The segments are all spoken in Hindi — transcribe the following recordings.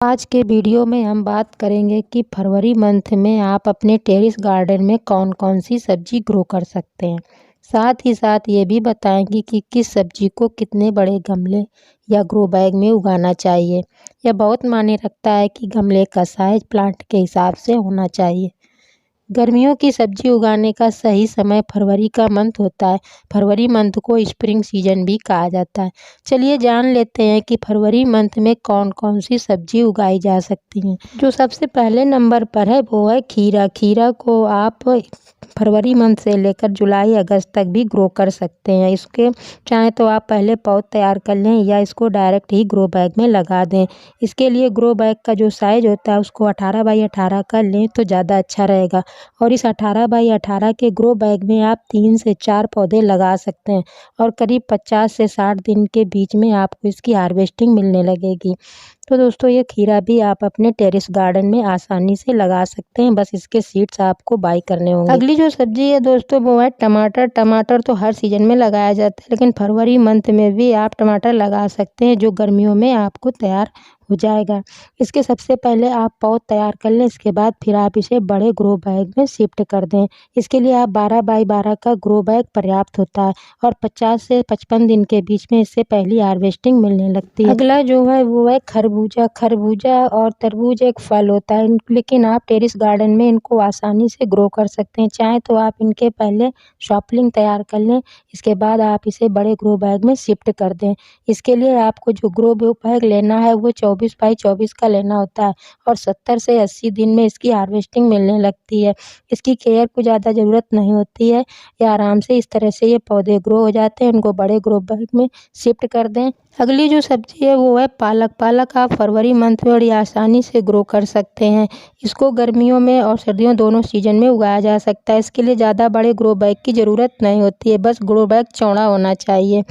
आज के वीडियो में हम बात करेंगे कि फरवरी मंथ में आप अपने टेरेस गार्डन में कौन कौन सी सब्जी ग्रो कर सकते हैं। साथ ही साथ ये भी बताएंगे कि किस सब्जी को कितने बड़े गमले या ग्रो बैग में उगाना चाहिए। यह बहुत मायने रखता है कि गमले का साइज प्लांट के हिसाब से होना चाहिए। गर्मियों की सब्जी उगाने का सही समय फरवरी का मंथ होता है। फरवरी मंथ को स्प्रिंग सीजन भी कहा जाता है। चलिए जान लेते हैं कि फरवरी मंथ में कौन कौन सी सब्जी उगाई जा सकती हैं। जो सबसे पहले नंबर पर है वो है खीरा। खीरा को आप फरवरी मंथ से लेकर जुलाई अगस्त तक भी ग्रो कर सकते हैं। इसके चाहे तो आप पहले पौध तैयार कर लें या इसको डायरेक्ट ही ग्रो बैग में लगा दें। इसके लिए ग्रो बैग का जो साइज होता है उसको 18 बाई 18 कर लें तो ज़्यादा अच्छा रहेगा। और इस 18 बाई 18 के ग्रो बैग में आप 3 से 4 पौधे लगा सकते हैं और करीब 50 से 60 दिन के बीच में आपको इसकी हार्वेस्टिंग मिलने लगेगी। तो दोस्तों ये खीरा भी आप अपने टेरेस गार्डन में आसानी से लगा सकते हैं, बस इसके सीड्स आपको बाई करने होंगे। अगली जो सब्जी है दोस्तों वो है टमाटर। टमाटर तो हर सीजन में लगाया जाता है, लेकिन फरवरी मंथ में भी आप टमाटर लगा सकते हैं जो गर्मियों में आपको तैयार हो जाएगा। इसके सबसे पहले आप पौध तैयार कर लें, इसके बाद फिर आप इसे बड़े ग्रो बैग में शिफ्ट कर दें। इसके लिए आप 12 बाई 12 का ग्रो बैग पर्याप्त होता है और 50 से 55 दिन के बीच में इससे पहली हार्वेस्टिंग मिलने लगती है। अगला जो है वो है खरबूजा। खरबूजा और तरबूज एक फल होता है, लेकिन आप टेरेस गार्डन में इनको आसानी से ग्रो कर सकते हैं। चाहे तो आप इनके पहले सैपलिंग तैयार कर लें, इसके बाद आप इसे बड़े ग्रो बैग में शिफ्ट कर दें। इसके लिए आपको जो ग्रो बैग लेना है वो 24 बाई 24 का लेना होता है और 70 से 80 दिन में इसकी हार्वेस्टिंग मिलने लगती है। इसकी केयर को ज़्यादा ज़रूरत नहीं होती है, ये आराम से इस तरह से ये पौधे ग्रो हो जाते हैं। उनको बड़े ग्रो बैग में शिफ्ट कर दें। अगली जो सब्जी है वो है पालक। पालक आप फरवरी मंथ में बड़ी आसानी से ग्रो कर सकते हैं। इसको गर्मियों में और सर्दियों दोनों सीजन में उगाया जा सकता है। इसके लिए ज़्यादा बड़े ग्रो बैग की ज़रूरत नहीं होती है, बस ग्रो बैग चौड़ा होना चाहिए।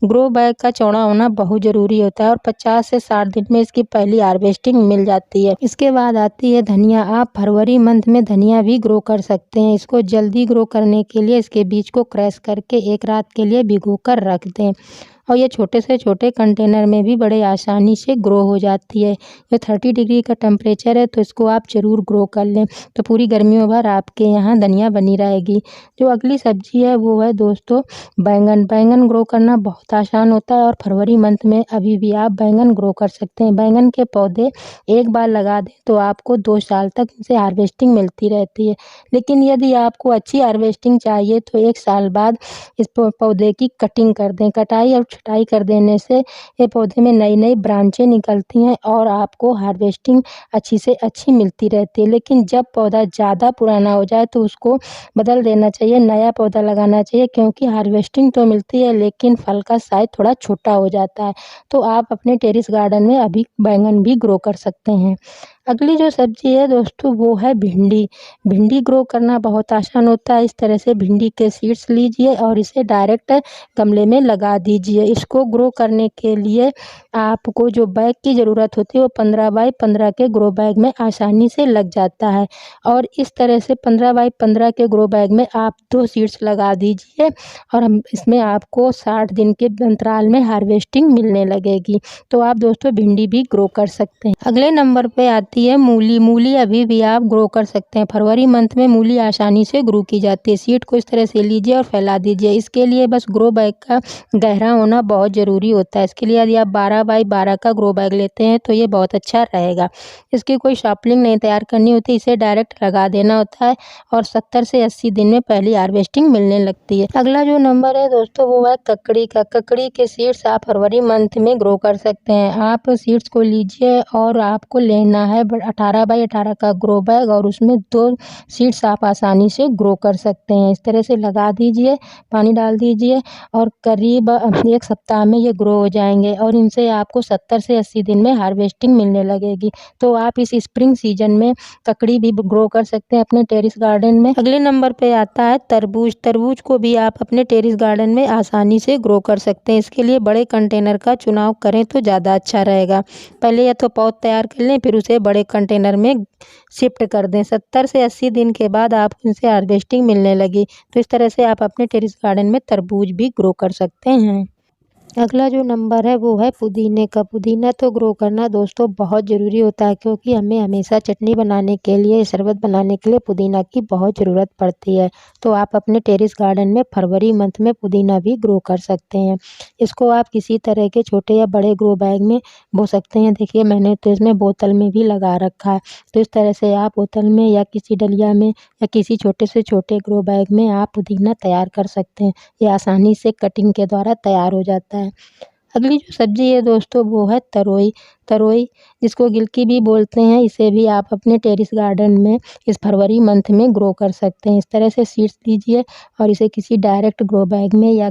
ग्रो बैग का चौड़ा होना बहुत ज़रूरी होता है और 50 से 60 दिन में इसकी पहली हार्वेस्टिंग मिल जाती है। इसके बाद आती है धनिया। आप फरवरी मंथ में धनिया भी ग्रो कर सकते हैं। इसको जल्दी ग्रो करने के लिए इसके बीज को क्रैश करके एक रात के लिए भिगो कर रख दें और ये छोटे से छोटे कंटेनर में भी बड़े आसानी से ग्रो हो जाती है। ये 30 डिग्री का टेम्परेचर है तो इसको आप ज़रूर ग्रो कर लें, तो पूरी गर्मियों भर आपके यहाँ धनिया बनी रहेगी। जो अगली सब्जी है वो है दोस्तों बैंगन। बैंगन ग्रो करना बहुत आसान होता है और फरवरी मंथ में अभी भी आप बैंगन ग्रो कर सकते हैं। बैंगन के पौधे एक बार लगा दें तो आपको 2 साल तक इनसे हार्वेस्टिंग मिलती रहती है, लेकिन यदि आपको अच्छी हार्वेस्टिंग चाहिए तो 1 साल बाद इस पौधे की कटिंग कर दें। कटाई और छटाई कर देने से ये पौधे में नई नई ब्रांचें निकलती हैं और आपको हार्वेस्टिंग अच्छी से अच्छी मिलती रहती है। लेकिन जब पौधा ज़्यादा पुराना हो जाए तो उसको बदल देना चाहिए, नया पौधा लगाना चाहिए, क्योंकि हार्वेस्टिंग तो मिलती है लेकिन फल का साइज थोड़ा छोटा हो जाता है। तो आप अपने टेरेस गार्डन में अभी बैंगन भी ग्रो कर सकते हैं। अगली जो सब्जी है दोस्तों वो है भिंडी। भिंडी ग्रो करना बहुत आसान होता है। इस तरह से भिंडी के सीड्स लीजिए और इसे डायरेक्ट गमले में लगा दीजिए। इसको ग्रो करने के लिए आपको जो बैग की ज़रूरत होती है वो 15 बाई 15 के ग्रो बैग में आसानी से लग जाता है और इस तरह से 15 बाई 15 के ग्रो बैग में आप 2 सीड्स लगा दीजिए और इसमें आपको 60 दिन के अंतराल में हार्वेस्टिंग मिलने लगेगी। तो आप दोस्तों भिंडी भी ग्रो कर सकते हैं। अगले नंबर पे आती है मूली। मूली अभी भी आप ग्रो कर सकते हैं। फरवरी मंथ में मूली आसानी से ग्रो की जाती है। सीड को इस तरह से लीजिए और फैला दीजिए। इसके लिए बस ग्रो बैग का गहरा होना बहुत ज़रूरी होता है। इसके लिए यदि आप 12 बाई 12 का ग्रो बैग लेते हैं तो ये बहुत अच्छा रहेगा। इसकी कोई सैपलिंग नहीं तैयार करनी होती, इसे डायरेक्ट लगा देना होता है और 70 से 80 दिन में पहली हार्वेस्टिंग मिलने लगती है। अगला जो नंबर है दोस्तों वो है ककड़ी का। ककड़ी के सीड्स आप फरवरी मंथ में ग्रो कर सकते हैं। आप सीड्स को लीजिए और आपको लेना है 18 बाई 18 का ग्रो बैग और उसमें 2 सीड्स आप आसानी से ग्रो कर सकते हैं। इस तरह से लगा दीजिए, पानी डाल दीजिए और करीब 1 सप्ताह में ये ग्रो हो जाएंगे और इनसे आपको 70 से 80 दिन में हार्वेस्टिंग मिलने लगेगी। तो आप इस स्प्रिंग सीजन में ककड़ी भी ग्रो कर सकते हैं अपने टेरेस गार्डन में। अगले नंबर पे आता है तरबूज। तरबूज को भी आप अपने टेरेस गार्डन में आसानी से ग्रो कर सकते हैं। इसके लिए बड़े कंटेनर का चुनाव करें तो ज़्यादा अच्छा रहेगा। पहले या तो पौध तैयार कर लें, फिर उसे बड़े कंटेनर में शिफ्ट कर दें। 70 से 80 दिन के बाद आपको इनसे हार्वेस्टिंग मिलने लगी। तो इस तरह से आप अपने टेरेस गार्डन में तरबूज भी ग्रो कर सकते हैं। अगला जो नंबर है वो है पुदीने का। पुदीना तो ग्रो करना दोस्तों बहुत ज़रूरी होता है, क्योंकि हमें हमेशा चटनी बनाने के लिए, शरबत बनाने के लिए पुदीना की बहुत ज़रूरत पड़ती है। तो आप अपने टेरेस गार्डन में फरवरी मंथ में पुदीना भी ग्रो कर सकते हैं। इसको आप किसी तरह के छोटे या बड़े ग्रो बैग में बो सकते हैं। देखिए मैंने तो इसमें बोतल में भी लगा रखा है। तो इस तरह से आप बोतल में या किसी डलिया में या किसी छोटे से छोटे ग्रो बैग में आप पुदीना तैयार कर सकते हैं। ये आसानी से कटिंग के द्वारा तैयार हो जाता है। अगली जो सब्ज़ी है दोस्तों वो है तरोई। तरोई जिसको गिलकी भी बोलते हैं, इसे भी आप अपने टेरेस गार्डन में इस फरवरी मंथ में ग्रो कर सकते हैं। इस तरह से सीड्स लीजिए और इसे किसी डायरेक्ट ग्रो बैग में या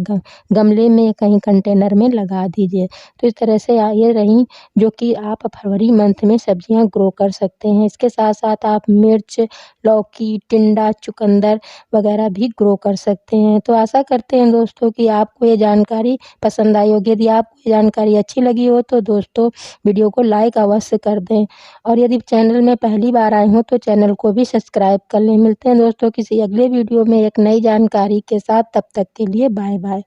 गमले में या कहीं कंटेनर में लगा दीजिए। तो इस तरह से ये रहीं जो कि आप फरवरी मंथ में सब्जियाँ ग्रो कर सकते हैं। इसके साथ-साथ आप मिर्च, लौकी, टिंडा, चुकंदर वगैरह भी ग्रो कर सकते हैं। तो आशा करते हैं दोस्तों कि आपको ये जानकारी पसंद आई होगी। यदि आपको ये जानकारी अच्छी लगी हो तो दोस्तों वीडियो को लाइक अवश्य कर दें, और यदि चैनल में पहली बार आए हों तो चैनल को भी सब्सक्राइब कर लें। मिलते हैं दोस्तों किसी अगले वीडियो में एक नई जानकारी के साथ, तब तक के लिए बाय बाय।